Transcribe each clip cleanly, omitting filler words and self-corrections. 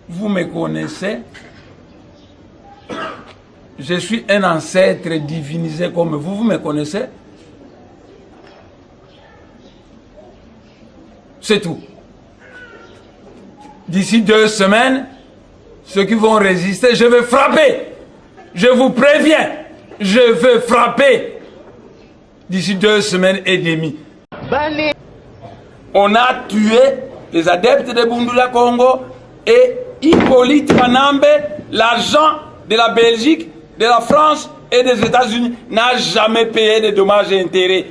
vous me connaissez. Je suis un ancêtre divinisé comme vous, vous me connaissez. C'est tout. D'ici 2 semaines, ceux qui vont résister, je vais frapper. Je vous préviens, je vais frapper. D'ici 2 semaines et demie. On a tué les adeptes de Bundula Congo et Hippolyte Kanambe, l'argent de la Belgique, de la France et des États-Unis n'a jamais payé de dommages et intérêts.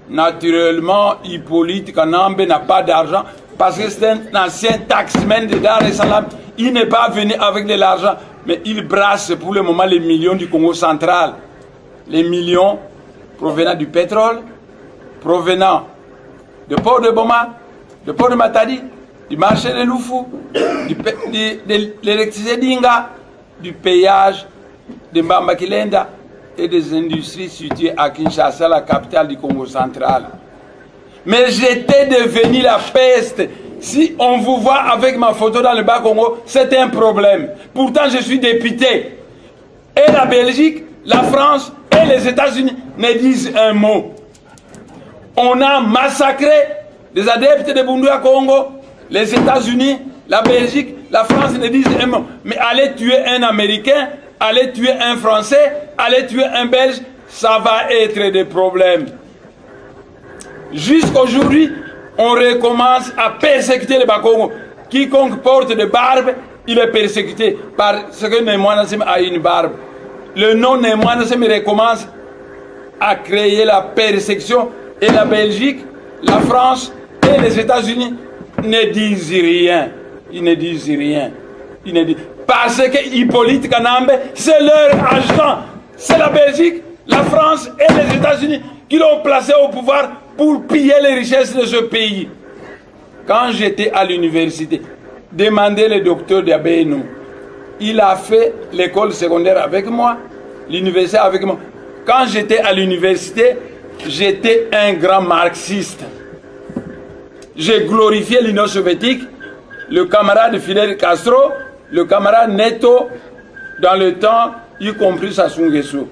Naturellement, Hippolyte Kanambe n'a pas d'argent parce que c'est un ancien taxman de Dar es Salaam. Il n'est pas venu avec de l'argent, mais il brasse pour le moment les millions du Congo central. Les millions provenant du pétrole, provenant du port de Boma, du port de Matadi, du marché de Lufu, de l'électricité d'Inga, du péage de Mbamba Kilenda et des industries situées à Kinshasa, la capitale du Congo central. Mais j'étais devenu la peste. Si on vous voit avec ma photo dans le Bas-Congo, c'est un problème. Pourtant, je suis député. Et la Belgique, la France et les États-Unis ne disent un mot. On a massacré des adeptes de Bundula Congo. Les États-Unis, la Belgique, la France ne disent un mot. Mais aller tuer un Américain, aller tuer un Français, aller tuer un Belge, ça va être des problèmes. Jusqu'aujourd'hui, on recommence à persécuter les Bas-Congo. Quiconque porte de barbe, il est persécuté parce que Nemoanasem a une barbe. Le nom Nemoanasem recommence à créer la persécution et la Belgique, la France et les États-Unis ne disent rien. Ils ne disent rien. Ils ne disent... Parce que Hippolyte Kanambe, c'est leur agent. C'est la Belgique, la France et les États-Unis qui l'ont placé au pouvoir pour piller les richesses de ce pays. Quand j'étais à l'université, demandez le docteur Diabénou. Il a fait l'école secondaire avec moi, l'université avec moi. Quand j'étais à l'université, j'étais un grand marxiste. J'ai glorifié l'Union soviétique, le camarade Fidel Castro, le camarade Neto, dans le temps, y compris Sassou Nguesso.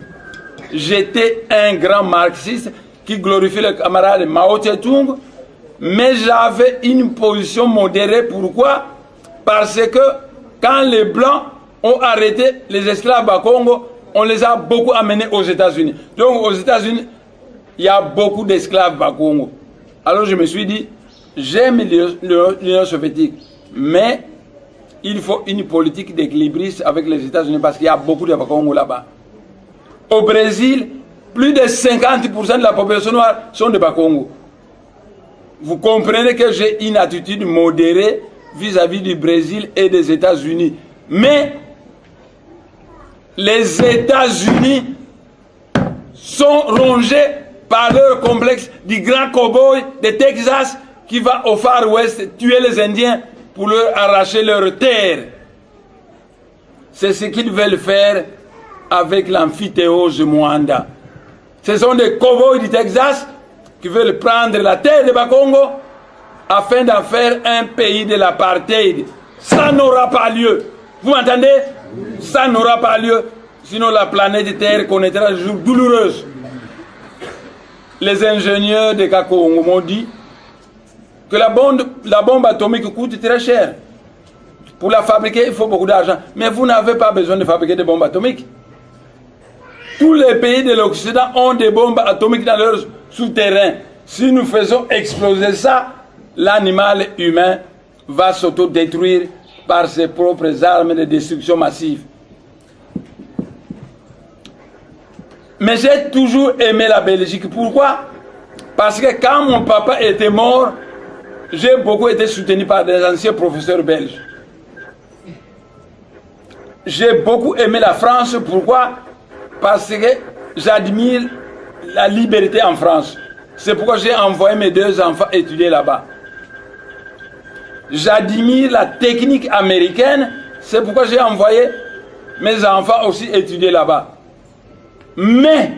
J'étais un grand marxiste qui glorifiait le camarade Mao Tse-tung, mais j'avais une position modérée. Pourquoi? Parce que quand les Blancs ont arrêté les esclaves à Congo, on les a beaucoup amenés aux États-Unis. Donc aux États-Unis, il y a beaucoup d'esclaves à Congo. Alors je me suis dit, j'aime l'Union soviétique, mais il faut une politique d'équilibriste avec les États-Unis parce qu'il y a beaucoup de Congo là-bas. Au Brésil, plus de 50% de la population noire sont de Bakongo. Vous comprenez que j'ai une attitude modérée vis-à-vis du Brésil et des États-Unis. Mais les États-Unis sont rongés par leur complexe du grand cow-boy de Texas qui va au Far West tuer les Indiens pour leur arracher leurs terres. C'est ce qu'ils veulent faire avec l'amphithéose Moanda. Ce sont des cow-boys du Texas qui veulent prendre la terre de Bakongo afin d'en faire un pays de l'apartheid. Ça n'aura pas lieu. Vous m'entendez? Ça n'aura pas lieu. Sinon la planète Terre connaîtra des jours douloureux. Les ingénieurs de Kakongo m'ont dit que la bombe atomique coûte très cher. Pour la fabriquer, il faut beaucoup d'argent. Mais vous n'avez pas besoin de fabriquer des bombes atomiques. Tous les pays de l'Occident ont des bombes atomiques dans leurs souterrains. Si nous faisons exploser ça, l'animal humain va s'autodétruire par ses propres armes de destruction massive. Mais j'ai toujours aimé la Belgique. Pourquoi? Parce que quand mon papa était mort, j'ai beaucoup été soutenu par des anciens professeurs belges. J'ai beaucoup aimé la France. Pourquoi? Parce que j'admire la liberté en France. C'est pourquoi j'ai envoyé mes 2 enfants étudier là-bas. J'admire la technique américaine. C'est pourquoi j'ai envoyé mes enfants aussi étudier là-bas. Mais,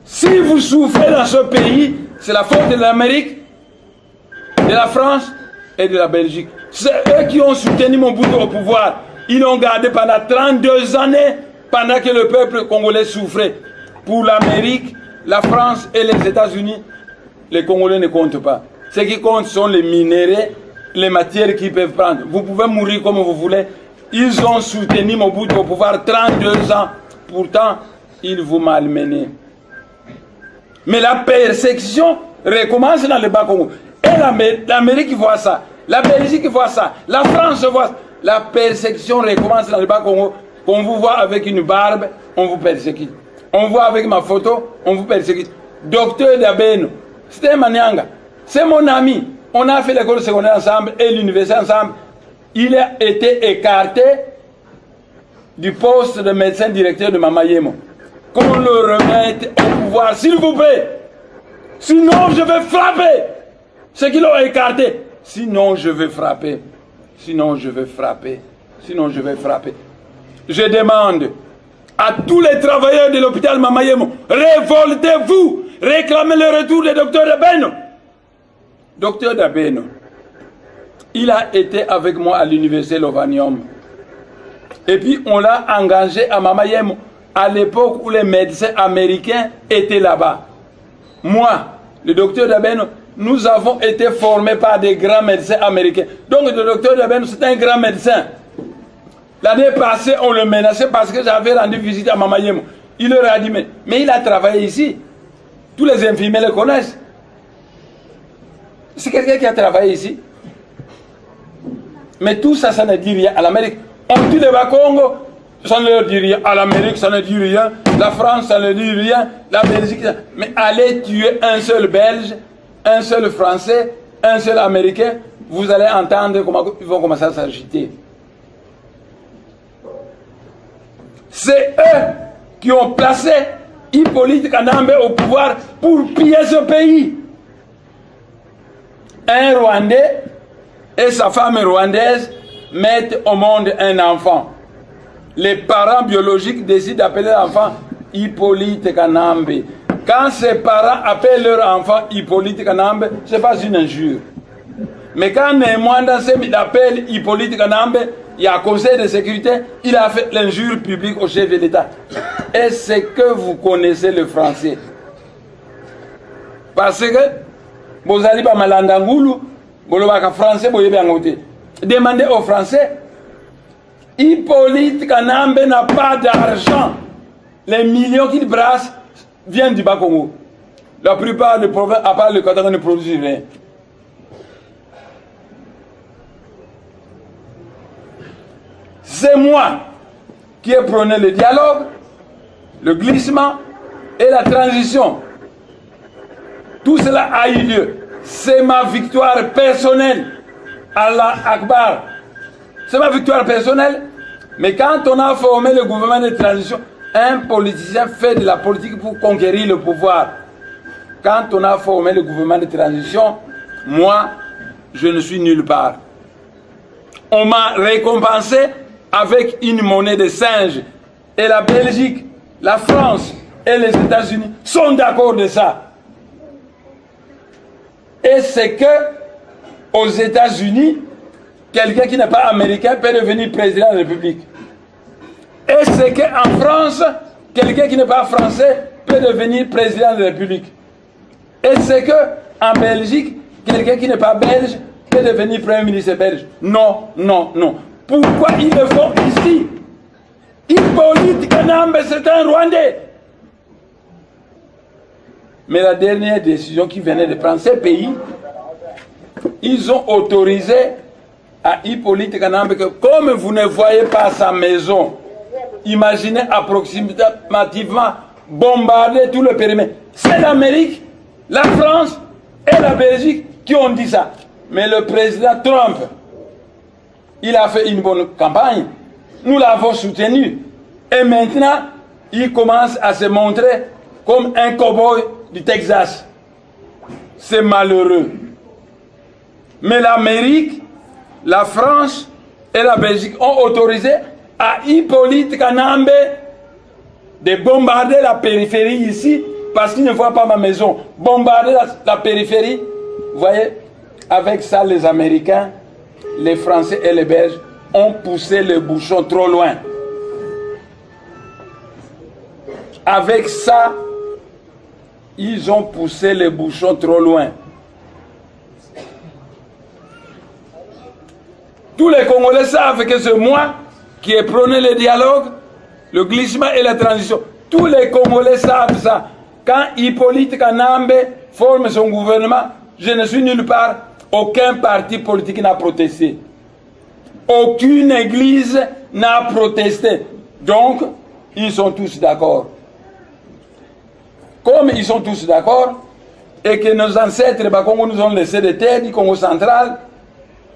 si vous souffrez dans ce pays, c'est la faute de l'Amérique, de la France et de la Belgique. C'est eux qui ont soutenu Mobutu au pouvoir. Ils l'ont gardé pendant 32 années, pendant que le peuple congolais souffrait. Pour l'Amérique, la France et les États-Unis, les Congolais ne comptent pas. Ce qui compte sont les minéraux, les matières qu'ils peuvent prendre. Vous pouvez mourir comme vous voulez. Ils ont soutenu Mobutu au pouvoir 32 ans. Pourtant, ils vous malmenaient. Mais la persécution recommence dans le Bas-Congo. Et l'Amérique voit ça. La Belgique voit ça. La France voit ça. La persécution recommence dans le Bas-Congo. On vous voit avec une barbe, on vous persécute. On voit avec ma photo, on vous persécute. Docteur Dabeno, c'était Manianga. C'est mon ami. On a fait l'école secondaire ensemble et l'université ensemble. Il a été écarté du poste de médecin directeur de Mamayemo. Qu'on le remette au pouvoir, s'il vous plaît. Sinon, je vais frapper. Ceux qui l'ont écarté. Sinon, je vais frapper. Sinon, je vais frapper. Sinon, je vais frapper. Je demande à tous les travailleurs de l'hôpital Mamayemo, révoltez-vous, réclamez le retour du docteur Dabeno. Docteur Dabeno, il a été avec moi à l'université Lovanium. Et puis, on l'a engagé à Mamayemo à l'époque où les médecins américains étaient là-bas. Moi, le docteur Dabeno, nous avons été formés par des grands médecins américains. Donc, le docteur Dabeno, c'est un grand médecin. L'année passée, on le menaçait parce que j'avais rendu visite à Mamayemo. Il leur a dit, mais il a travaillé ici. Tous les infirmiers le connaissent. C'est quelqu'un qui a travaillé ici. Mais tout ça, ça ne dit rien à l'Amérique. On tue les Bas-Congo, ça ne leur dit rien. À l'Amérique, ça ne dit rien. La France, ça ne dit rien. La Belgique, ça... Mais allez tuer un seul Belge, un seul Français, un seul Américain, vous allez entendre comment ils vont commencer à s'agiter. C'est eux qui ont placé Hippolyte Kanambe au pouvoir pour piller ce pays. Un Rwandais et sa femme rwandaise mettent au monde un enfant. Les parents biologiques décident d'appeler l'enfant Hippolyte Kanambe. Quand ses parents appellent leur enfant Hippolyte Kanambe, ce n'est pas une injure. Mais quand Némoanda appelle Hippolyte Kanambe, il y a un conseil de sécurité, il a fait l'injure publique au chef de l'État. Est-ce que vous connaissez le français? Parce que vous allez à Malandangulu, vous allez français, vous allez demandez aux Français. Hippolyte Kanambe n'a pas d'argent. Les millions qu'il brasse viennent du Bas-Congo. La plupart des provinces, à part le Katanga, ne produisent rien. C'est moi qui ai prôné le dialogue, le glissement et la transition. Tout cela a eu lieu. C'est ma victoire personnelle. Allah Akbar. C'est ma victoire personnelle. Mais quand on a formé le gouvernement de transition, un politicien fait de la politique pour conquérir le pouvoir. Quand on a formé le gouvernement de transition, moi, je ne suis nulle part. On m'a récompensé avec une monnaie de singe. Et la Belgique, la France et les États-Unis sont d'accord de ça. Et c'est que aux États-Unis, quelqu'un qui n'est pas américain peut devenir président de la République. Et c'est qu'en France, quelqu'un qui n'est pas français peut devenir président de la République. Et c'est qu'en Belgique, quelqu'un qui n'est pas belge peut devenir premier ministre belge. Non, non, non. Pourquoi ils le font ici? Hippolyte Kanambe, c'est un Rwandais. Mais la dernière décision qui venait de prendre ces pays, ils ont autorisé à Hippolyte Kanambe que comme vous ne voyez pas sa maison, imaginez approximativement bombarder tout le périmètre. C'est l'Amérique, la France et la Belgique qui ont dit ça. Mais le président Trump, il a fait une bonne campagne. Nous l'avons soutenu. Et maintenant, il commence à se montrer comme un cow-boy du Texas. C'est malheureux. Mais l'Amérique, la France et la Belgique ont autorisé à Hippolyte Kanambe de bombarder la périphérie ici parce qu'il ne voit pas ma maison. Bombarder la périphérie, vous voyez, avec ça les Américains les Français et les Belges ont poussé le bouchon trop loin. Avec ça, ils ont poussé le bouchon trop loin. Tous les Congolais savent que c'est moi qui ai prôné le dialogue, le glissement et la transition. Tous les Congolais savent ça. Quand Hippolyte Kanambe forme son gouvernement, je ne suis nulle part. Aucun parti politique n'a protesté. Aucune église n'a protesté. Donc, ils sont tous d'accord. Comme ils sont tous d'accord, et que nos ancêtres nous ont laissé des terres du Congo central,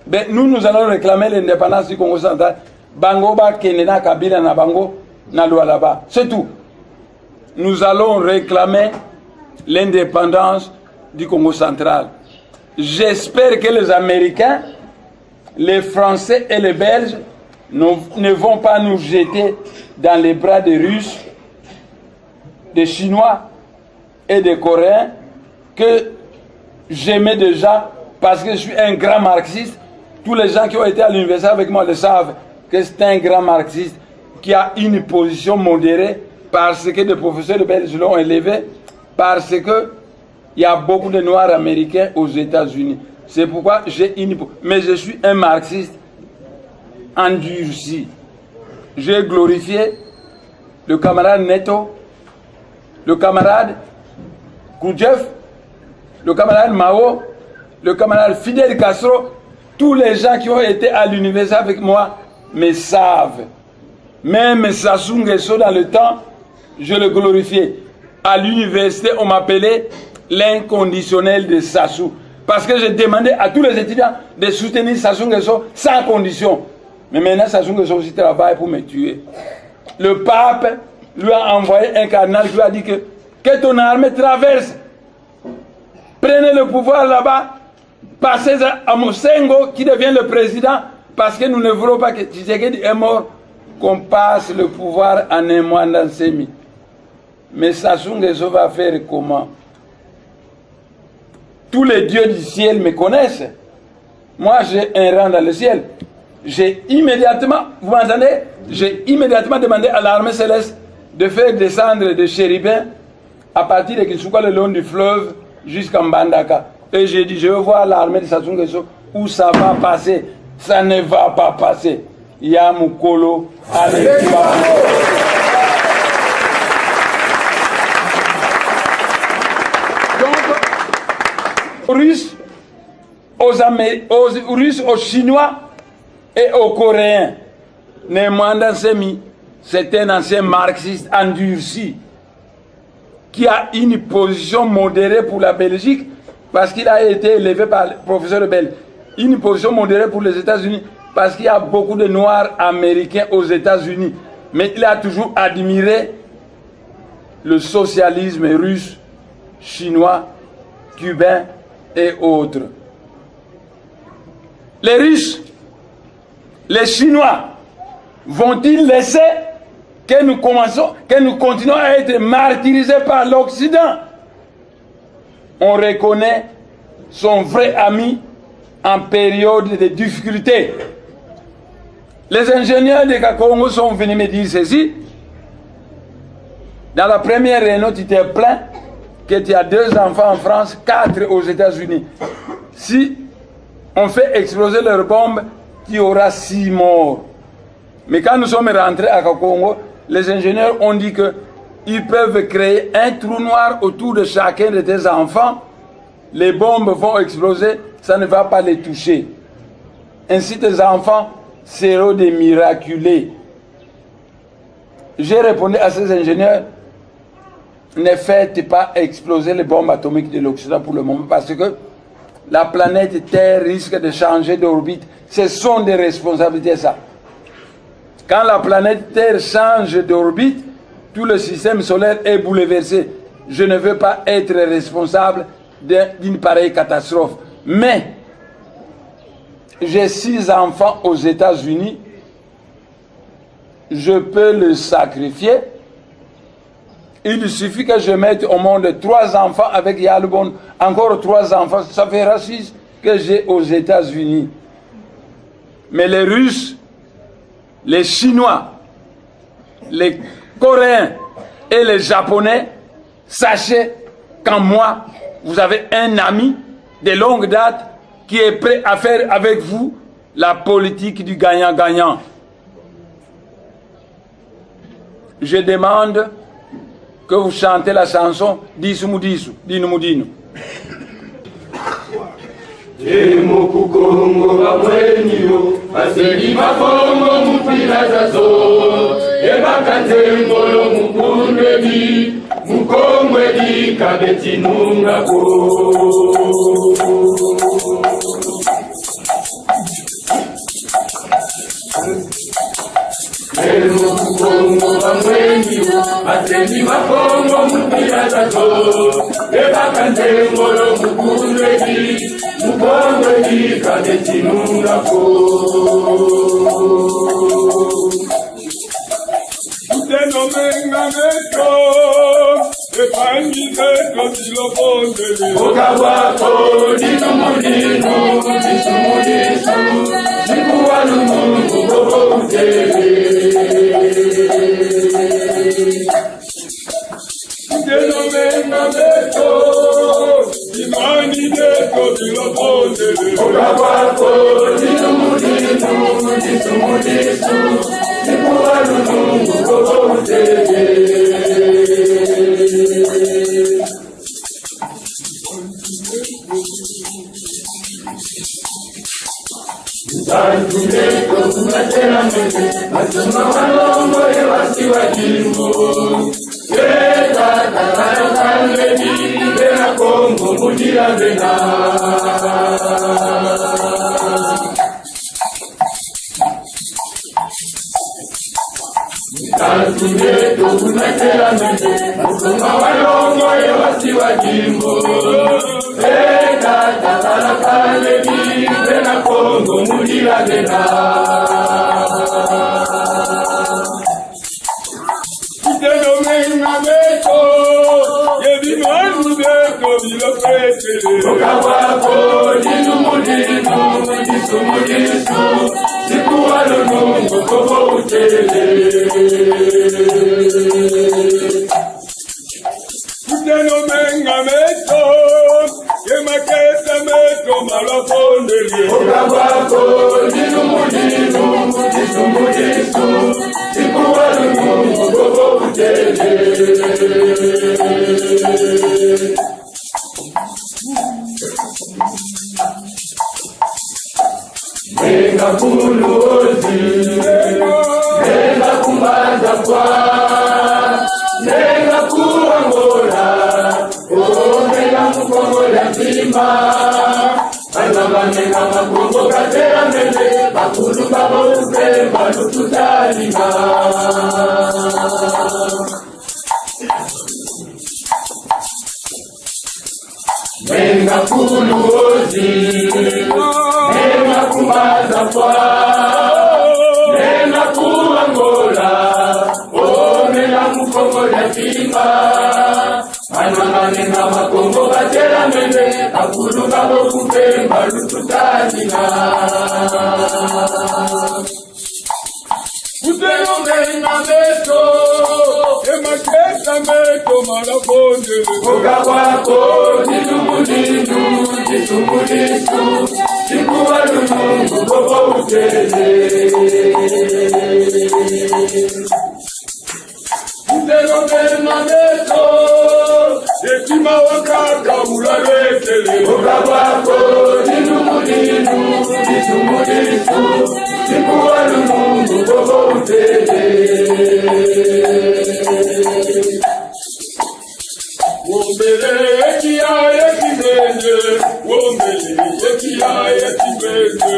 ben, nous allons réclamer l'indépendance du Congo central. Bango ba Kenena Kabila na Bango na Lualaba. C'est tout. Nous allons réclamer l'indépendance du Congo central. J'espère que les Américains, les Français et les Belges ne vont pas nous jeter dans les bras des Russes, des Chinois et des Coréens que j'aimais déjà parce que je suis un grand marxiste. Tous les gens qui ont été à l'université avec moi le savent que c'est un grand marxiste qui a une position modérée parce que des professeurs belges l'ont élevé, parce que il y a beaucoup de Noirs américains aux États-Unis. C'est pourquoi j'ai une... Mais je suis un marxiste endurci. J'ai glorifié le camarade Neto, le camarade Koudjev, le camarade Mao, le camarade Fidel Castro. Tous les gens qui ont été à l'université avec moi me savent. Même Sassou Nguesso dans le temps, je le glorifiais. À l'université, on m'appelait l'inconditionnel de Sassou. Parce que j'ai demandé à tous les étudiants de soutenir Sassou Nguesso sans condition. Mais maintenant, Sassou Nguesso aussi travaille pour me tuer. Le pape lui a envoyé un cardinal qui lui a dit que ton armée traverse. Prenez le pouvoir là-bas. Passez à Mosengo qui devient le président. Parce que nous ne voulons pas que Tshisekedi est mort. Qu'on passe le pouvoir en un mois dans Semi. Mais Sassou Nguesso va faire comment? Tous les dieux du ciel me connaissent. Moi, j'ai un rang dans le ciel. J'ai immédiatement, vous m'entendez? J'ai immédiatement demandé à l'armée céleste de faire descendre des chérubins à partir de Kisuka le long du fleuve jusqu'à Mbandaka. Et j'ai dit, je veux voir l'armée de Sassou Nguesso où ça va passer. Ça ne va pas passer. Yamukolo, allez, aux Russes, aux Russes, aux Chinois et aux Coréens. Nemanda Semi, c'est un ancien marxiste endurci qui a une position modérée pour la Belgique parce qu'il a été élevé par le professeur belge. Une position modérée pour les États-Unis parce qu'il y a beaucoup de Noirs américains aux États-Unis. Mais il a toujours admiré le socialisme russe, chinois, cubain et autres. Les Russes, les Chinois, vont-ils laisser que nous continuons à être martyrisés par l'Occident? On reconnaît son vrai ami en période de difficulté. Les ingénieurs de Kakongo sont venus me dire ceci. Dans la première réunion, tu t'es plaint que tu as 2 enfants en France, 4 aux États-Unis. Si on fait exploser leur bombe, tu auras 6 morts. Mais quand nous sommes rentrés à Kakongo, les ingénieurs ont dit qu'ils peuvent créer un trou noir autour de chacun de tes enfants. Les bombes vont exploser, ça ne va pas les toucher. Ainsi, tes enfants seront des miraculés. J'ai répondu à ces ingénieurs, ne faites pas exploser les bombes atomiques de l'Occident pour le moment, parce que la planète Terre risque de changer d'orbite. Ce sont des responsabilités, ça. Quand la planète Terre change d'orbite, tout le système solaire est bouleversé. Je ne veux pas être responsable d'une pareille catastrophe. Mais, j'ai 6 enfants aux États-Unis. Je peux le sacrifier. Il suffit que je mette au monde 3 enfants avec Yalbon, encore 3 enfants, ça fera 6 que j'ai aux États-Unis. Mais les Russes, les Chinois, les Coréens et les Japonais, sachez qu'en moi, vous avez un ami de longue date qui est prêt à faire avec vous la politique du gagnant-gagnant. Je demande que vous chantez la chanson Disu Mudisu, Dinu Mudinu. Mukukongo bamwenyo aseli makongo mupila zazo ebakatengolo mukundwedi mukongwedi kabetinungako Mukukongo bamwenyo aseli makongo mupila zazo ebakatengolo mukundwedi Mukongwedi kabetinungako Utenomenga meto Epangi meto silopondele Okawako dinumudinu Disumudisu Sikuwalumungu gogo utele Utenomenga meto Imani deko dilopondele Okawako dinumudinu Disumudisu Sikuwalumungu gogo utele Santumeko kumatera mene Masuma walongo ewasi wajimbo Eta takara kaledi Bena kongo mudira bena Santumeko kumatera mene Masuma walongo ewasi wajimbo Eta takara kaledi Bena kongo mudira bena Utenomenga meto Yebimanu deko bilopetele Okawako dinumudinu Disumudisu Sikuwalunungu gogo utele Utenomenga meto Yemaketa meto malopondele Okawako dinumudinu Disumudisu Sikuwalunungu gogo utele Nenga kuluozi Nenga kumbaza kwa Nenga kuangola Nenga mukongola zima Nenga makongo katera mele Bakulu babo upe Balututalima Nenga kuluozi Nenga kumbaza kwa Nenga kuangola Nenga mukongo yatima Nenga makongo batera mene Bakulu babo kupe Balututalima Utenomenga meto Emaketa meto malapondele Okawako dinumudinu Disumudisu Sikuwalunungu gogo utele Utenomenga meto Yetima wakaka ulalwetele Okawako dinumudinu Disumudisu Sikuwalunungu gogo utele Wombele ekiya ekimene Wombele ekiya ekimene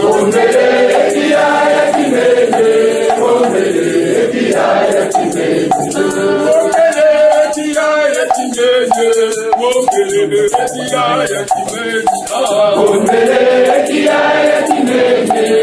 Wombele ekiya ekimene Wombele ekiya ekimene Wombele ekiya ekimene Wombele ekiya ekimene Wombele ekiya ekimene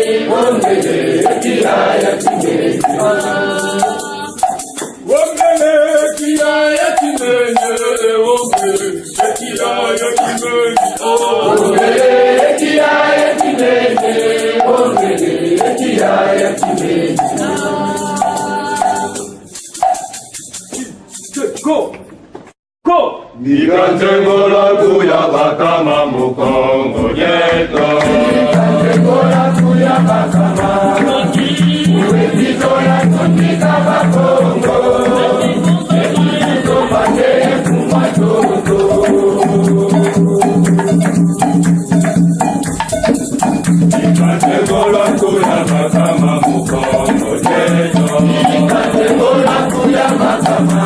Nikantengola kuya bakama mukongo yeto. Nikantengola kuya bakama uwezitola tumika bakongo. Elito pande kumatoto. Nikantengola kuya bakama mukongo yeto. Nikantengola kuya bakama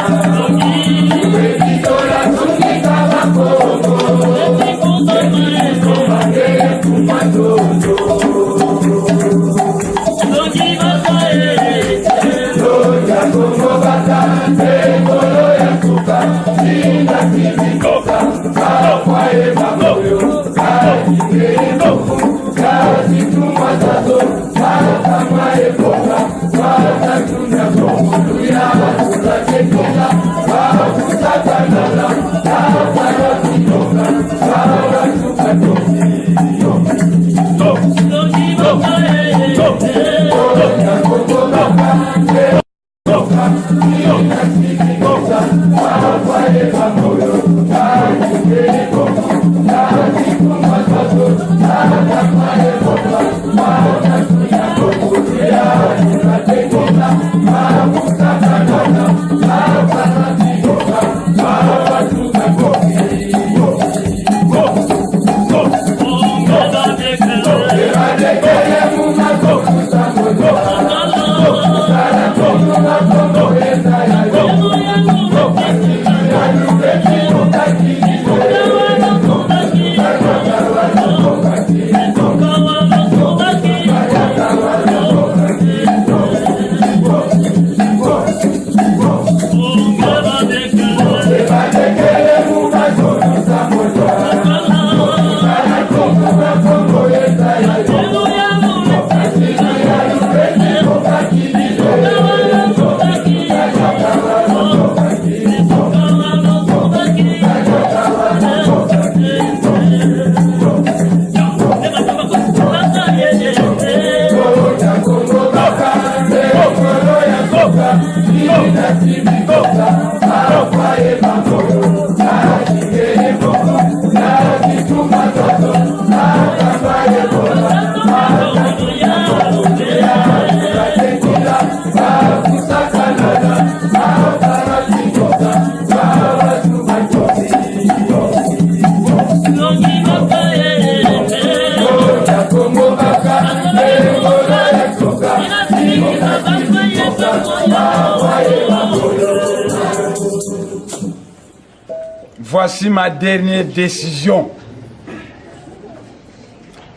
Voici ma dernière décision.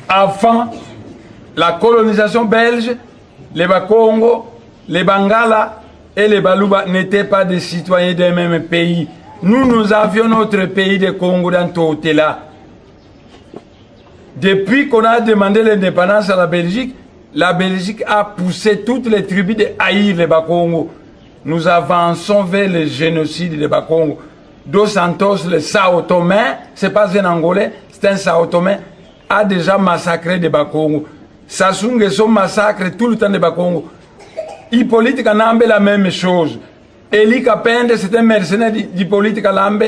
Avant la colonisation belge, les Bakongo, les Bangala et les Baluba n'étaient pas des citoyens d'un même pays. Nous avions notre pays de Congo dans Totela. Depuis qu'on a demandé l'indépendance à la Belgique a poussé toutes les tribus de haïr les Bakongo. Nous avançons vers le génocide des Bakongo. Dos Santos, le Sao Tomé, c'est pas un Angolais, c'est un Sao Tomé, a déjà massacré des Bakongo. Sassou Nguesso massacre tout le temps des Bakongo. Hippolyte Kanambe, la même chose. Eli Kapende, c'est un mercenaire d'Hippolyte Kanambe.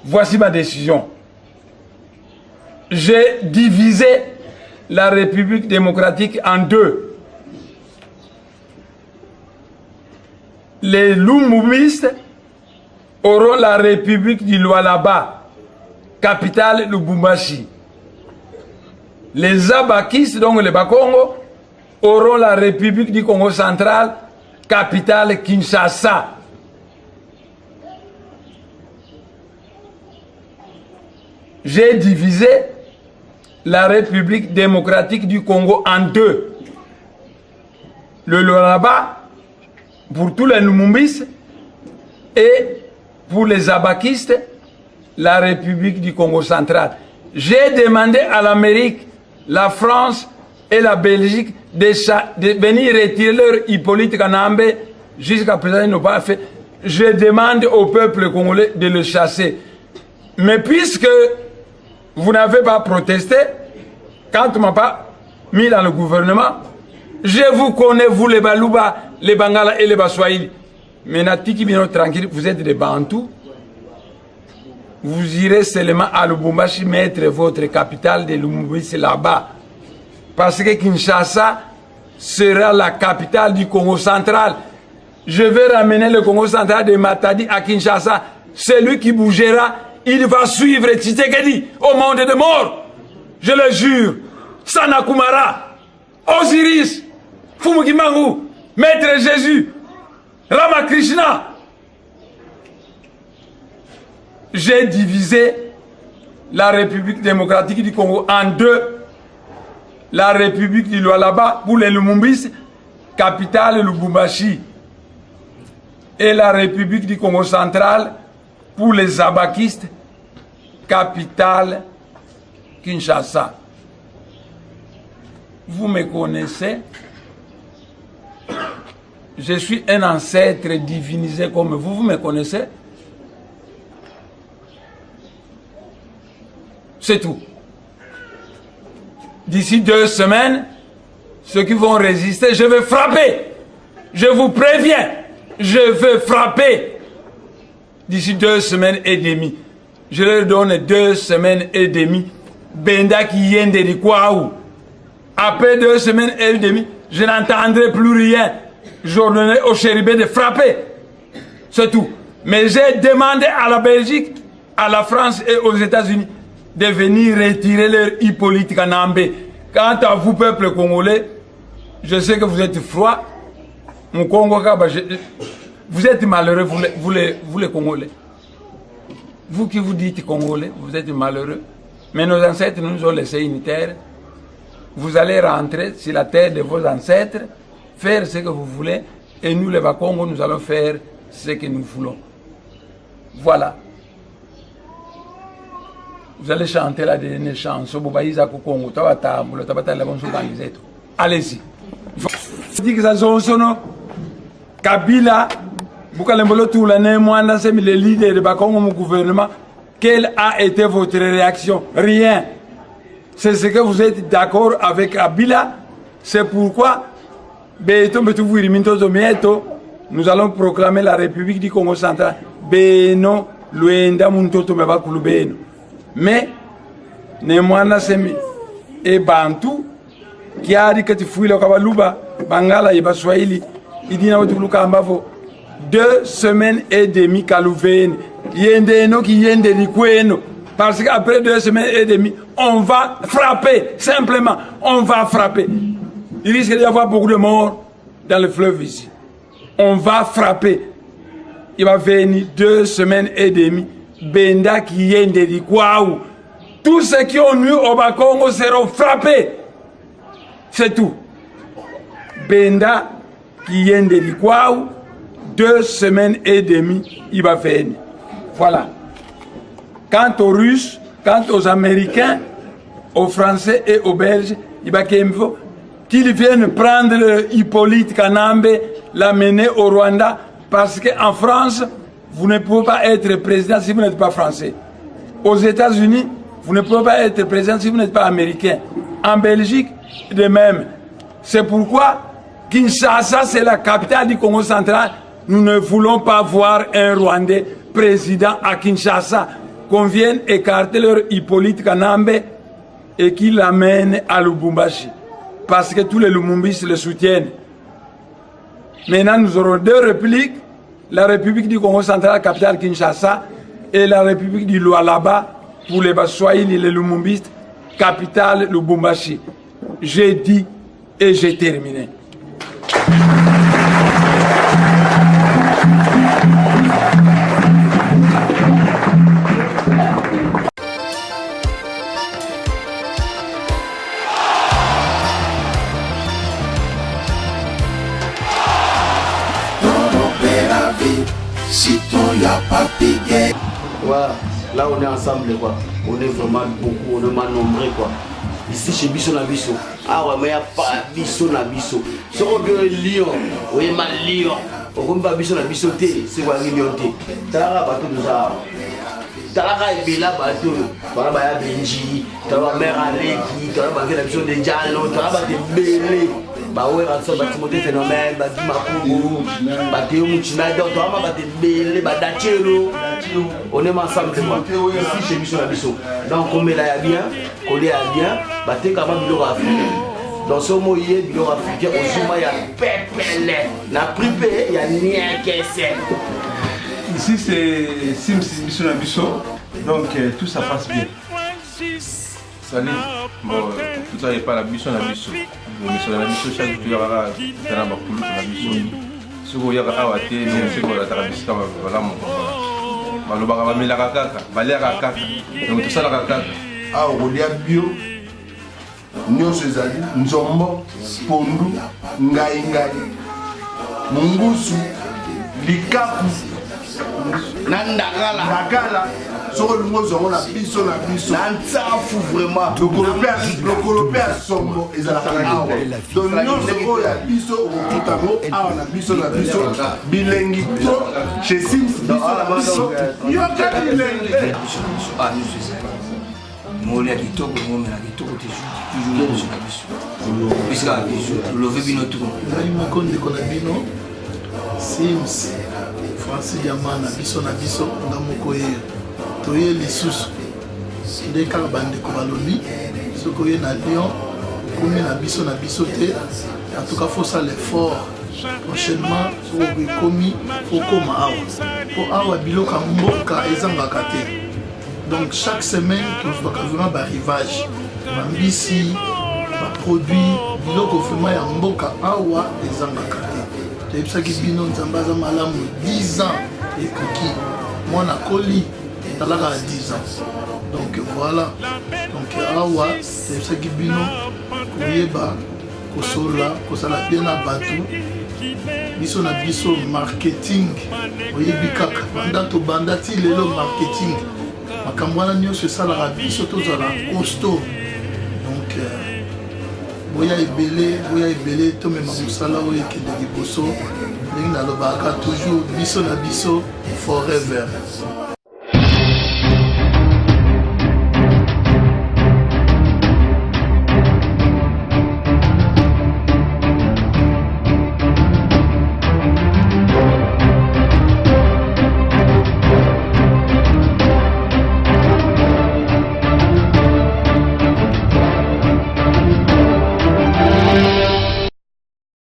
Voici ma décision. J'ai divisé la République démocratique en deux. Les Lumumbistes auront la République du Lualaba, capitale Lubumbashi. Les Abakistes, donc les Bakongo, auront la République du Congo central, capitale Kinshasa. J'ai divisé la République démocratique du Congo en deux. Le Lualaba, pour tous les Lumumbistes, et pour les abakistes, la République du Congo central. J'ai demandé à l'Amérique, la France et la Belgique de venir retirer leur Hippolyte Kanambe. Jusqu'à présent, ils n'ont pas fait. Je demande au peuple congolais de le chasser. Mais puisque vous n'avez pas protesté, quand on ne m'a pas mis dans le gouvernement, Je vous connais, vous les Balouba, les Bangala et les Baswahili. Maintenant, Tiki Bino tranquille, vous êtes des Bantous. Vous irez seulement à Lubumbashi mettre votre capitale de Lubumbashi là-bas. Parce que Kinshasa sera la capitale du Congo central. Je vais ramener le Congo central de Matadi à Kinshasa. Celui qui bougera, il va suivre Tshisekedi au monde des morts. Je le jure. Sanakumara, Osiris, Fumukimangu, Maître Jésus, Ramakrishna. J'ai divisé la République démocratique du Congo en deux. La République du Lualaba pour les Lumumbis, capitale Lubumbashi. Et la République du Congo central pour les Zabakistes, capitale Kinshasa. Vous me connaissez. Je suis un ancêtre divinisé comme vous. Vous me connaissez. C'est tout. D'ici 2 semaines, ceux qui vont résister, je vais frapper. Je vous préviens. Je vais frapper. D'ici 2 semaines et demie. Je leur donne 2 semaines et demie. Benda qui vient de Kwaou. Après 2 semaines et demie, je n'entendrai plus rien. J'ordonnerai au chérubin de frapper. C'est tout. Mais j'ai demandé à la Belgique, à la France et aux États-Unis de venir retirer leur Hippolyte Kanambe. Quant à vous, peuple congolais, je sais que vous êtes froid. Mon Congo, vous êtes malheureux, vous les Congolais. Vous qui vous dites Congolais, vous êtes malheureux. Mais nos ancêtres nous ont laissé une terre. Vous allez rentrer sur la terre de vos ancêtres, faire ce que vous voulez, et nous, les Bakongo, nous allons faire ce que nous voulons. Voilà. Vous allez chanter la dernière chanson. Allez-y. Kabila, le leader de Bakongo, mon gouvernement, quelle a été votre réaction? Rien. C'est ce que vous êtes d'accord avec Kabila. C'est pourquoi nous allons proclamer la République du Congo central. Beno, Luenda, Muntoto, Mebakulu, Beno. Mais, Nemwana Semi et Bantu, qui a dit que tu fouilles le Kabaluba, Bangala et Baswahili, il dit que 2 semaines et demie Kalouveni, Yendeno qui yende Rikweno, parce qu'après 2 semaines et demie, on va frapper, simplement, on va frapper. Il risque d'y avoir beaucoup de morts dans le fleuve ici. On va frapper. Il va venir 2 semaines et demie. Benda qui yende di Kwaou. Tous ceux qui ont nu au Bakongo seront frappés. C'est tout. Benda qui yende di Kwaou. 2 semaines et demie, il va venir. Voilà. Quant aux Russes, quant aux Américains, aux Français et aux Belges, il va qu'ils viennent prendre Hippolyte Kanambe, l'amener au Rwanda, parce qu'en France, vous ne pouvez pas être président si vous n'êtes pas français. Aux États-Unis, vous ne pouvez pas être président si vous n'êtes pas américain. En Belgique, de même. C'est pourquoi Kinshasa, c'est la capitale du Congo central. Nous ne voulons pas voir un Rwandais président à Kinshasa, qu'on vienne écarter leur Hippolyte Kanambe et qu'il l'amène à Lubumbashi. Parce que tous les Lumumbis le soutiennent. Maintenant, nous aurons 2 républiques. La République du Congo central, capitale Kinshasa, et la République du Lualaba, pour les Baswahili et les Lumumbistes, capitale Lubumbashi. J'ai dit et j'ai terminé. Voilà, là on est ensemble quoi. On est vraiment beaucoup, on est mal nombreux quoi. Ici chez Bisso na Bisso. Ah ouais, mais il n'y a pas Bisso na Bisso. Si on veut Lyon, on est mal Lyon. On ne peut pas Bisso na Bisso, c'est quoi Lyon? T'as bateau de ça. T'as la Bela bateau. T'as la Benji, t'as la mère Aleki, t'as la Bisso de Diallo, t'as la Belé. bawera so batimote phénomène badi makungu bateo muchina donc toama batebele badachero on est ensemble quoi ici chez biso na biso donc komela ya bien kolia ya bien batekama biloko africain dans ce moyen biloko africain ozuma ya pepele na pripe ya niekese. Ici c'est Sims biso na biso donc tout ça passe bien. Salut. Bon, tout ça n'est pas la biso na biso. Mais sur la biso chaque jour il y aura dans la bakulu na biso. Soko ya ka awate mais c'est quoi la tarabisika voilà mon. Balobaka bamelaka kaka, baleka kaka. Donc tout ça la kaka. Ah olia bio. Nyonso ezali nzombo, pondu, ngai mungusu, likapu, ndagala. Soko lungo zongo na biso Nantsafu vraiment. Lokolope ya sombo ezalaka awa. Donc nyonso oyo ya biso okokutango awa na biso bilengi to chez Sims biso na biso yoka bilengi. Mole qui toque, on met la qui toque toujours sur la biso. Puisqu'à biso, le veut bien tout. Ngai mokonde kona bino Sims Francis Diamana biso na biso ngamoko ye toye lisusu nde kaka bandeko balobi soko ye na Lyon komi na biso te en tout cas faut ça l'effort prochainement soko komi faut koma awa po awa biloko mboka ezangaka te. Donc chaque semaine, on doit vraiment un rivage. Mambisi, un produit, biloko vraiment ya mboka awa ezangakate. C'est pour ça que bino nzambaza malamu 10 ans et koki. Moi na koli talaka 10 ans. Donc voilà. Donc awa c'est pour ça que bino koyeba kosola kosala bien na batu. Biso na biso marketing. Oyebi kaka banda to banda ti lelo marketing. Makamwana nyonso esalaka biso tozala costaud donc boya ebele tomema mosala oyo ekende liboso ndenge nalobaka toujours biso na biso forever.